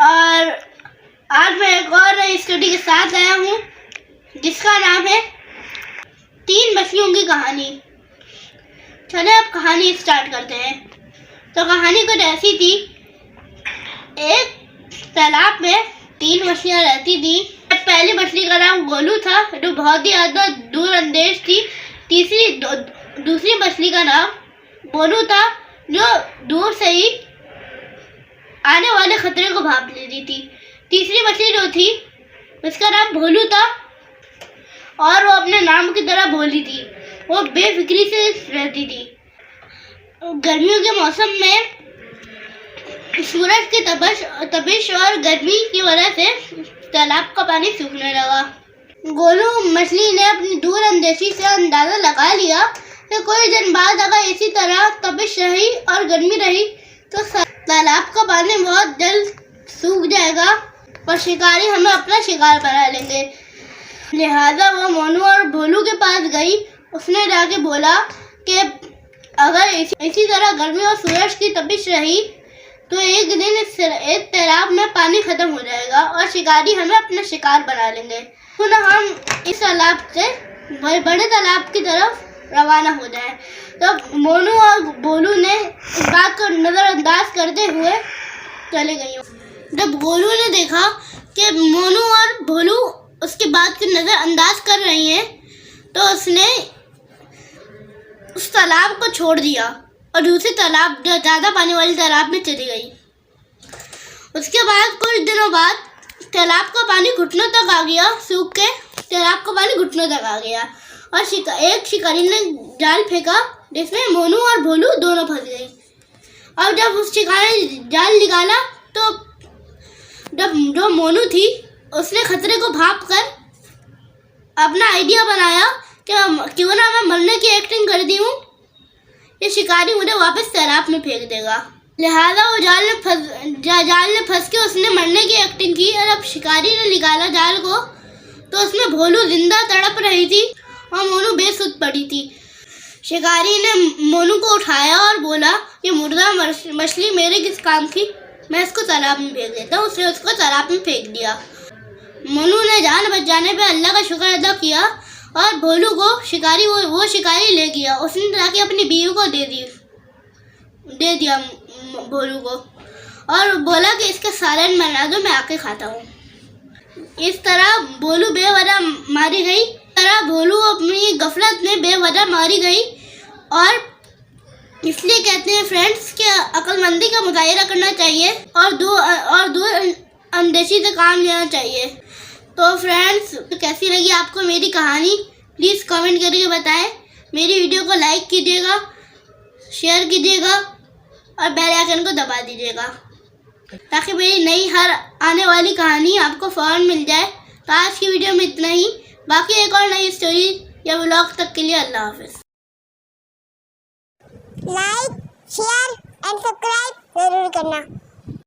और आज मैं एक और नई स्टोरी के साथ आया हूँ जिसका नाम है 3 मछलियों की कहानी। चले अब कहानी स्टार्ट करते हैं। तो कहानी कुछ ऐसी थी, एक तालाब में 3 मछलियाँ रहती थी। पहली मछली का नाम गोलू था जो बहुत ही ज़्यादा दूरअंदेश थी। दूसरी मछली का नाम बोलू था जो दूर से ही आने वाले खतरे को भांप लेती थी। तीसरी मछली जो थी उसका नाम भोलू था और वो अपने नाम की तरह भोली थी, वो बेफिक्री से रहती थी। गर्मियों के मौसम में सूरज की तपिश और गर्मी की वजह से तालाब का पानी सूखने लगा। गोलू मछली ने अपनी दूरअंदेशी से अंदाजा लगा लिया कि कोई दिन बाद अगर इसी तरह तपिश रही और गर्मी रही तो तालाब का पानी बहुत जल्द सूख जाएगा और शिकारी हमें अपना शिकार बना लेंगे। लिहाजा वो मोनू और भोलू के पास गई। उसने जाके बोला कि अगर इसी तरह गर्मी और सूरज की तपिश रही तो एक दिन इस तालाब में पानी खत्म हो जाएगा और शिकारी हमें अपना शिकार बना लेंगे। पुनः हम इस तालाब से बड़े तालाब की तरफ रवाना हो जाए। तो मोनू और भोलू ने इस बात को नज़रअंदाज करते हुए चले गई। जब गोलू ने देखा कि मोनू और भोलू उसकी बात को नज़रअंदाज कर रही हैं तो उसने उस तालाब को छोड़ दिया और दूसरे तालाब ज़्यादा पानी वाले तालाब में चली गई। उसके बाद कुछ दिनों बाद तालाब का पानी घुटनों तक आ गया, सूख के तालाब का पानी घुटनों तक आ गया और एक शिकारी ने जाल फेंका जिसमें मोनू और भोलू दोनों फंस गए। और जब उस शिकारी ने जाल निकाला तो जब जो मोनू थी उसने खतरे को भांप कर अपना आइडिया बनाया कि क्यों ना मैं मरने की एक्टिंग कर दी हूँ, ये शिकारी मुझे वापस तालाब में फेंक देगा। लिहाजा वो जाल में फंस के उसने मरने की एक्टिंग की और अब शिकारी ने निकाला जाल को तो उसमें भोलू जिंदा तड़प रही थी और मोनू बेसुध पड़ी थी। शिकारी ने मोनू को उठाया और बोला कि मुर्दा मछली मेरे किस काम की, मैं इसको तालाब में फेंक देता हूँ। उसने उसको तालाब में फेंक दिया। मोनू ने जान बच जाने पर अल्लाह का शुक्र अदा किया और भोलू को वो शिकारी ले गया। उसने जाके अपनी बीवी को दे दिया भोलू को और बोला कि इसका सालन बना दो, मैं आके खाता हूँ। इस तरह भोलू बेवजह मारी गई। भोलू अपनी गफलत में बेवजह मारी गई और इसलिए कहते हैं फ्रेंड्स कि अक्लमंदी का मुजाहिरा करना चाहिए और दूर अंदेशी से काम लेना चाहिए। तो फ्रेंड्स, कैसी लगी आपको मेरी कहानी प्लीज़ कमेंट करके बताएं। मेरी वीडियो को लाइक कीजिएगा, शेयर कीजिएगा और बेल आइकन को दबा दीजिएगा ताकि मेरी नई हर आने वाली कहानी आपको फ़ौरन मिल जाए। तो आज की वीडियो में इतना ही। बाकी एक और नई स्टोरी या व्लॉग तक के लिए अल्लाह हाफिज़। लाइक, शेयर एंड सब्सक्राइब जरूर करना।